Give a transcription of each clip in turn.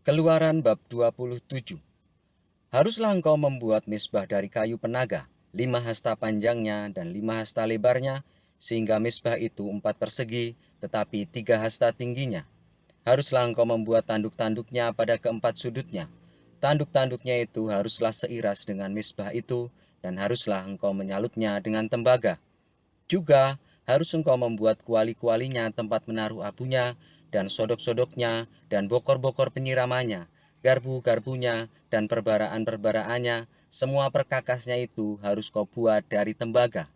Keluaran bab 27. Haruslah engkau membuat mezbah dari kayu penaga, 5 hasta panjangnya dan 5 hasta lebarnya, sehingga mezbah itu 4 persegi, tetapi 3 hasta tingginya. Haruslah engkau membuat tanduk-tanduknya pada keempat sudutnya. Tanduk-tanduknya itu haruslah seiras dengan mezbah itu, dan haruslah engkau menyalutnya dengan tembaga. Juga harus engkau membuat kuali-kualinya tempat menaruh abunya, dan sodok-sodoknya, dan bokor-bokor penyiramannya, garbu-garbunya, dan perbaraan-perbaraannya, semua perkakasnya itu harus kau buat dari tembaga.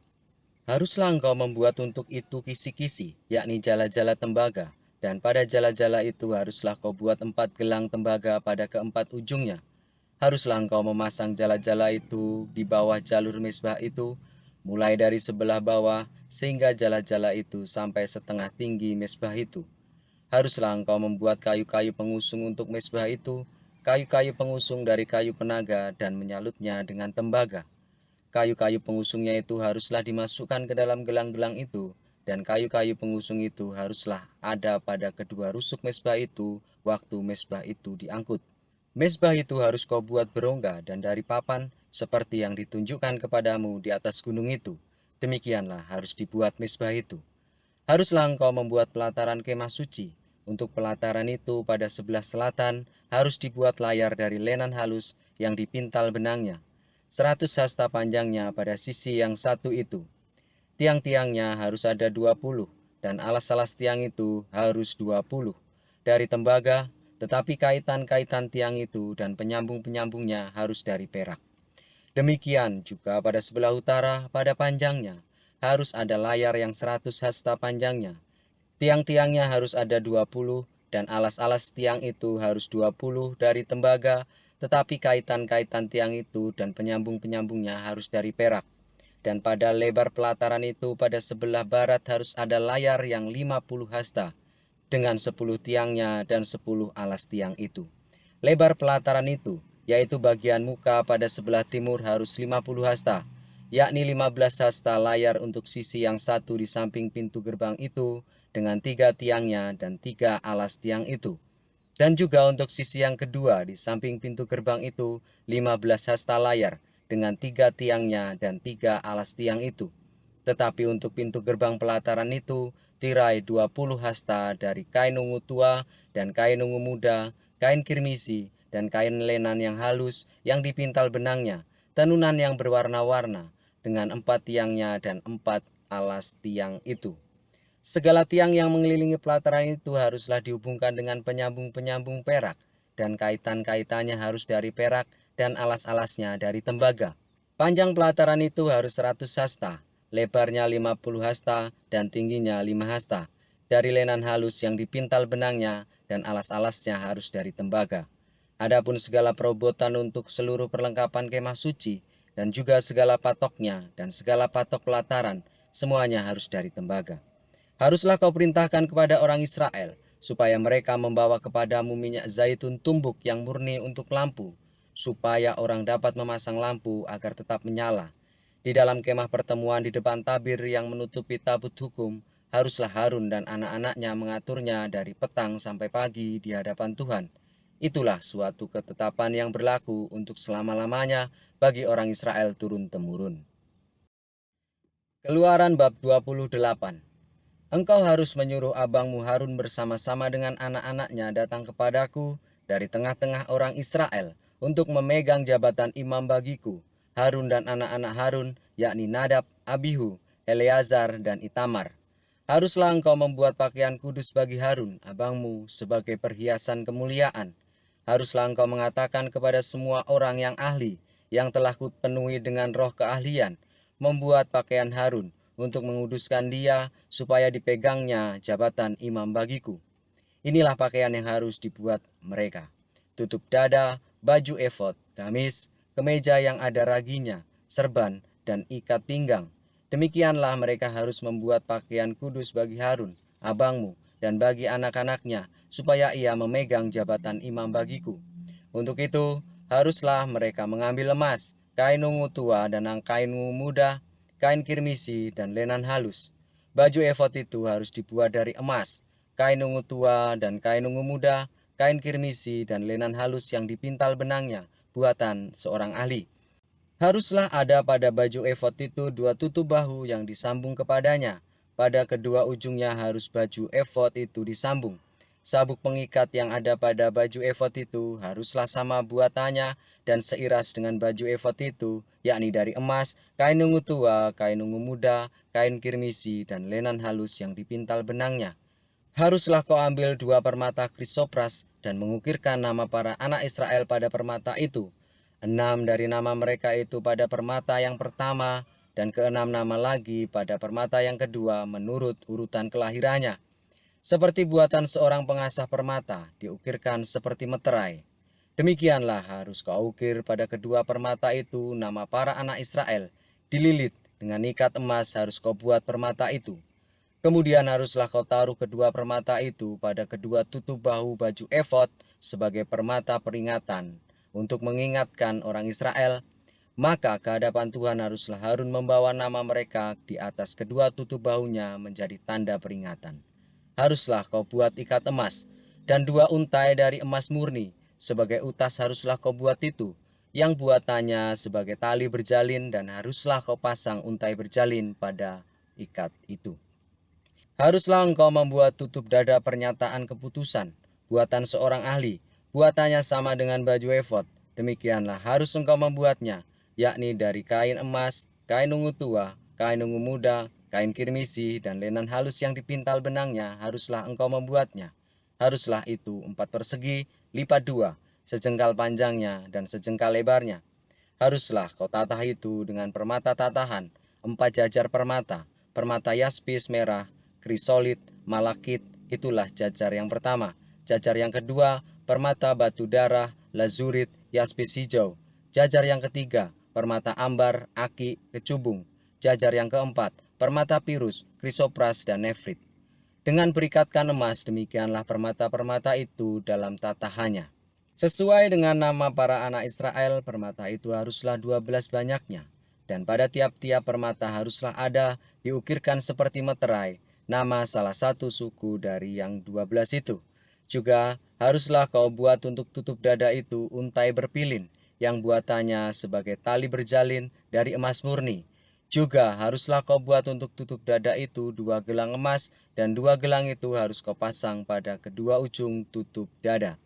Haruslah engkau membuat untuk itu kisi-kisi, yakni jala-jala tembaga, dan pada jala-jala itu haruslah kau buat 4 gelang tembaga pada keempat ujungnya. Haruslah engkau memasang jala-jala itu di bawah jalur mezbah itu, mulai dari sebelah bawah sehingga jala-jala itu sampai setengah tinggi mezbah itu. Haruslah engkau membuat kayu-kayu pengusung untuk mezbah itu, kayu-kayu pengusung dari kayu penaga dan menyalutnya dengan tembaga. Kayu-kayu pengusungnya itu haruslah dimasukkan ke dalam gelang-gelang itu, dan kayu-kayu pengusung itu haruslah ada pada kedua rusuk mezbah itu waktu mezbah itu diangkut. Mezbah itu harus kau buat berongga dan dari papan, seperti yang ditunjukkan kepadamu di atas gunung itu. Demikianlah harus dibuat mezbah itu. Haruslah engkau membuat pelataran kemah suci. Untuk pelataran itu pada sebelah selatan harus dibuat layar dari lenan halus yang dipintal benangnya. 100 hasta panjangnya pada sisi yang satu itu. Tiang-tiangnya harus ada 20, dan alas-alas tiang itu harus 20 dari tembaga, tetapi kaitan-kaitan tiang itu dan penyambung-penyambungnya harus dari perak. Demikian juga pada sebelah utara pada panjangnya harus ada layar yang 100 hasta panjangnya. Tiang-tiangnya harus ada 20, dan alas-alas tiang itu harus 20 dari tembaga, tetapi kaitan-kaitan tiang itu dan penyambung-penyambungnya harus dari perak. Dan pada lebar pelataran itu pada sebelah barat harus ada layar yang 50 hasta, dengan 10 tiangnya dan 10 alas tiang itu. Lebar pelataran itu, yaitu bagian muka pada sebelah timur harus 50 hasta, yakni 15 hasta layar untuk sisi yang satu di samping pintu gerbang itu, dengan 3 tiangnya dan 3 alas tiang itu. Dan juga untuk sisi yang kedua di samping pintu gerbang itu, 15 hasta layar, dengan 3 tiangnya dan 3 alas tiang itu. Tetapi untuk pintu gerbang pelataran itu, tirai 20 hasta dari kain ungu tua dan kain ungu muda, kain kirmisi, dan kain lenan yang halus yang dipintal benangnya, tenunan yang berwarna-warna, dengan 4 tiangnya dan 4 alas tiang itu. Segala tiang yang mengelilingi pelataran itu haruslah dihubungkan dengan penyambung-penyambung perak, dan kaitan-kaitannya harus dari perak, dan alas-alasnya dari tembaga. Panjang pelataran itu harus 100 hasta, lebarnya 50 hasta, dan tingginya 5 hasta, dari lenan halus yang dipintal benangnya, dan alas-alasnya harus dari tembaga. Adapun segala perobotan untuk seluruh perlengkapan kemah suci, dan juga segala patoknya, dan segala patok pelataran, semuanya harus dari tembaga. Haruslah kau perintahkan kepada orang Israel, supaya mereka membawa kepadamu minyak zaitun tumbuk yang murni untuk lampu, supaya orang dapat memasang lampu agar tetap menyala. Di dalam kemah pertemuan di depan tabir yang menutupi tabut hukum, haruslah Harun dan anak-anaknya mengaturnya dari petang sampai pagi di hadapan Tuhan. Itulah suatu ketetapan yang berlaku untuk selama-lamanya bagi orang Israel turun-temurun. Keluaran bab 28. Engkau harus menyuruh abangmu Harun bersama-sama dengan anak-anaknya datang kepadaku dari tengah-tengah orang Israel untuk memegang jabatan imam bagiku. Harun dan anak-anak Harun, yakni Nadab, Abihu, Eleazar, dan Itamar. Haruslah engkau membuat pakaian kudus bagi Harun, abangmu, sebagai perhiasan kemuliaan. Haruslah engkau mengatakan kepada semua orang yang ahli, yang telah kupenuhi dengan roh keahlian, membuat pakaian Harun, untuk menguduskan dia supaya dipegangnya jabatan imam bagiku. Inilah pakaian yang harus dibuat mereka: tutup dada, baju efod, gamis, kemeja yang ada raginya, serban, dan ikat pinggang. Demikianlah mereka harus membuat pakaian kudus bagi Harun, abangmu, dan bagi anak-anaknya, supaya ia memegang jabatan imam bagiku. Untuk itu, haruslah mereka mengambil emas, kain ungu tua dan kain ungu muda, kain kirmisi, dan lenan halus. Baju efod itu harus dibuat dari emas, kain ungu tua dan kain ungu muda, kain kirmisi, dan lenan halus yang dipintal benangnya, buatan seorang ahli. Haruslah ada pada baju efod itu 2 tutup bahu yang disambung kepadanya. Pada kedua ujungnya harus baju efod itu disambung. Sabuk pengikat yang ada pada baju efod itu haruslah sama buatannya dan seiras dengan baju efod itu, yakni dari emas, kain ungu tua, kain ungu muda, kain kirmisi, dan lenan halus yang dipintal benangnya. Haruslah kau ambil 2 permata krisopras dan mengukirkan nama para anak Israel pada permata itu. 6 dari nama mereka itu pada permata yang pertama, dan ke-6 nama lagi pada permata yang kedua menurut urutan kelahirannya. Seperti buatan seorang pengasah permata, diukirkan seperti meterai. Demikianlah harus kau ukir pada kedua permata itu nama para anak Israel. Dililit dengan ikat emas harus kau buat permata itu. Kemudian haruslah kau taruh kedua permata itu pada kedua tutup bahu baju efod sebagai permata peringatan untuk mengingatkan orang Israel. Maka ke hadapan Tuhan haruslah Harun membawa nama mereka di atas kedua tutup bahunya menjadi tanda peringatan. Haruslah kau buat ikat emas, dan 2 untai dari emas murni sebagai utas haruslah kau buat itu, yang buatannya sebagai tali berjalin, dan haruslah kau pasang untai berjalin pada ikat itu. Haruslah engkau membuat tutup dada pernyataan keputusan, buatan seorang ahli, buatannya sama dengan baju efod. Demikianlah harus engkau membuatnya, yakni dari kain emas, kain ungu tua, kain ungu muda, kain kirmisi, dan lenan halus yang dipintal benangnya, haruslah engkau membuatnya. Haruslah itu 4 persegi, lipat 2, sejengkal panjangnya dan sejengkal lebarnya. Haruslah kau tatah itu dengan permata tatahan, 4 jajar permata, permata yaspis merah, krisolit, malakit, itulah jajar yang pertama. Jajar yang kedua, permata batu darah, lazurit, yaspis hijau. Jajar yang ketiga, permata ambar, aki, kecubung. Jajar yang keempat, permata pirus, krisopras, dan nefrit. Dengan berikatkan emas, demikianlah permata-permata itu dalam tatahannya. Sesuai dengan nama para anak Israel, permata itu haruslah 12 banyaknya. Dan pada tiap-tiap permata haruslah ada diukirkan seperti meterai, nama salah satu suku dari yang 12 itu. Juga haruslah kau buat untuk tutup dada itu untai berpilin, yang buatannya sebagai tali berjalin dari emas murni. Juga haruslah kau buat untuk tutup dada itu 2 gelang emas, dan 2 gelang itu harus kau pasang pada kedua ujung tutup dada.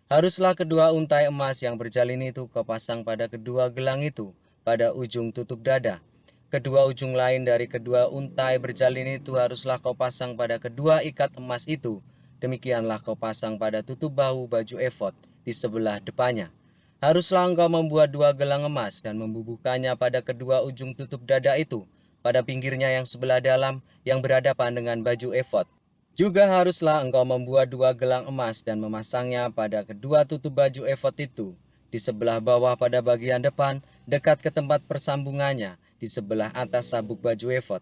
Haruslah kedua untai emas yang berjalin itu kau pasang pada kedua gelang itu, pada ujung tutup dada. Kedua ujung lain dari kedua untai berjalin itu haruslah kau pasang pada kedua ikat emas itu. Demikianlah kau pasang pada tutup bahu baju efod di sebelah depannya. Haruslah engkau membuat 2 gelang emas dan membubuhkannya pada kedua ujung tutup dada itu, pada pinggirnya yang sebelah dalam yang berhadapan dengan baju efod. Juga haruslah engkau membuat 2 gelang emas dan memasangnya pada kedua tutup baju efod itu, di sebelah bawah pada bagian depan, dekat ke tempat persambungannya, di sebelah atas sabuk baju efod.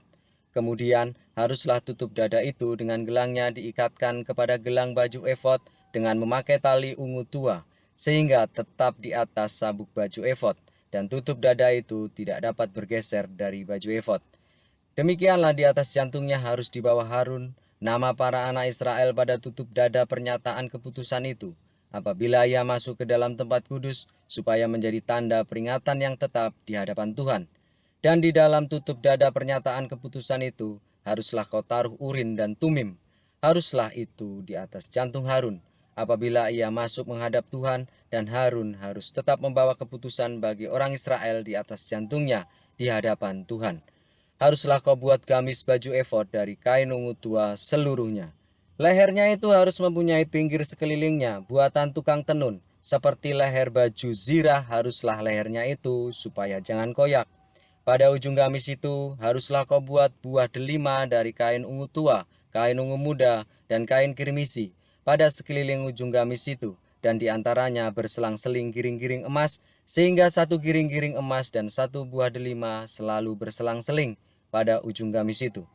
Kemudian haruslah tutup dada itu dengan gelangnya diikatkan kepada gelang baju efod dengan memakai tali ungu tua, sehingga tetap di atas sabuk baju efod, dan tutup dada itu tidak dapat bergeser dari baju efod. Demikianlah di atas jantungnya harus dibawa Harun nama para anak Israel pada tutup dada pernyataan keputusan itu, apabila ia masuk ke dalam tempat kudus, supaya menjadi tanda peringatan yang tetap di hadapan Tuhan. Dan di dalam tutup dada pernyataan keputusan itu, haruslah kau taruh urin dan tumim. Haruslah itu di atas jantung Harun, apabila ia masuk menghadap Tuhan, dan Harun harus tetap membawa keputusan bagi orang Israel di atas jantungnya di hadapan Tuhan. Haruslah kau buat gamis baju efod dari kain ungu tua seluruhnya. Lehernya itu harus mempunyai pinggir sekelilingnya, buatan tukang tenun. Seperti leher baju zirah haruslah lehernya itu, supaya jangan koyak. Pada ujung gamis itu haruslah kau buat buah delima dari kain ungu tua, kain ungu muda, dan kain kirmisi pada sekeliling ujung gamis itu, dan diantaranya berselang-seling giring-giring emas, sehingga 1 giring-giring emas dan 1 buah delima selalu berselang-seling pada ujung gamis itu.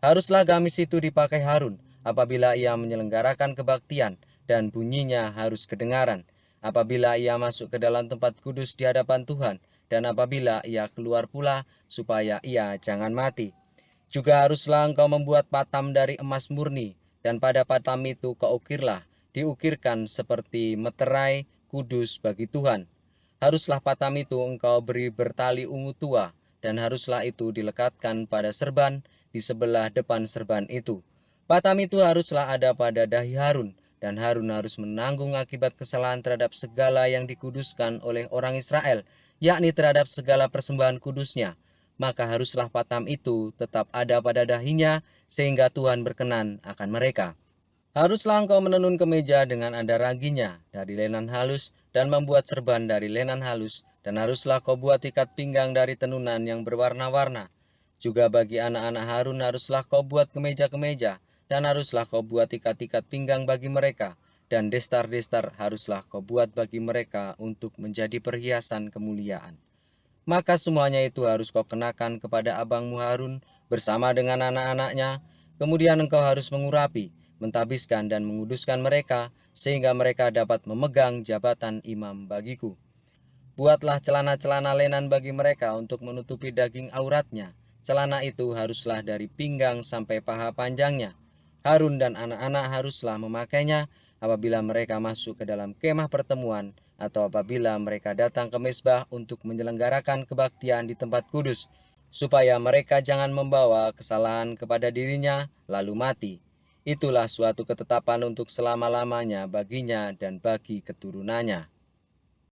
Haruslah gamis itu dipakai Harun apabila ia menyelenggarakan kebaktian, dan bunyinya harus kedengaran apabila ia masuk ke dalam tempat kudus di hadapan Tuhan, dan apabila ia keluar pula, supaya ia jangan mati. Juga haruslah engkau membuat patam dari emas murni, dan pada patam itu kau ukirlah diukirkan seperti meterai kudus bagi Tuhan. Haruslah patam itu engkau beri bertali ungu tua, dan haruslah itu dilekatkan pada serban di sebelah depan serban itu. Patam itu haruslah ada pada dahi Harun, dan Harun harus menanggung akibat kesalahan terhadap segala yang dikuduskan oleh orang Israel, yakni terhadap segala persembahan kudusnya. Maka haruslah patam itu tetap ada pada dahinya, sehingga Tuhan berkenan akan mereka. Haruslah engkau menenun kemeja dengan ada raginya dari lenan halus dan membuat serban dari lenan halus, dan haruslah kau buat ikat pinggang dari tenunan yang berwarna-warna. Juga bagi anak-anak Harun haruslah kau buat kemeja-kemeja, dan haruslah kau buat ikat-ikat pinggang bagi mereka, dan destar-destar haruslah kau buat bagi mereka untuk menjadi perhiasan kemuliaan. Maka semuanya itu harus kau kenakan kepada abangmu Harun bersama dengan anak-anaknya. Kemudian engkau harus mengurapi, mentabiskan dan menguduskan mereka, sehingga mereka dapat memegang jabatan imam bagiku. Buatlah celana-celana lenan bagi mereka untuk menutupi daging auratnya. Celana itu haruslah dari pinggang sampai paha panjangnya. Harun dan anak-anak haruslah memakainya apabila mereka masuk ke dalam kemah pertemuan, atau apabila mereka datang ke mezbah untuk menyelenggarakan kebaktian di tempat kudus, supaya mereka jangan membawa kesalahan kepada dirinya lalu mati. Itulah suatu ketetapan untuk selama-lamanya baginya dan bagi keturunannya.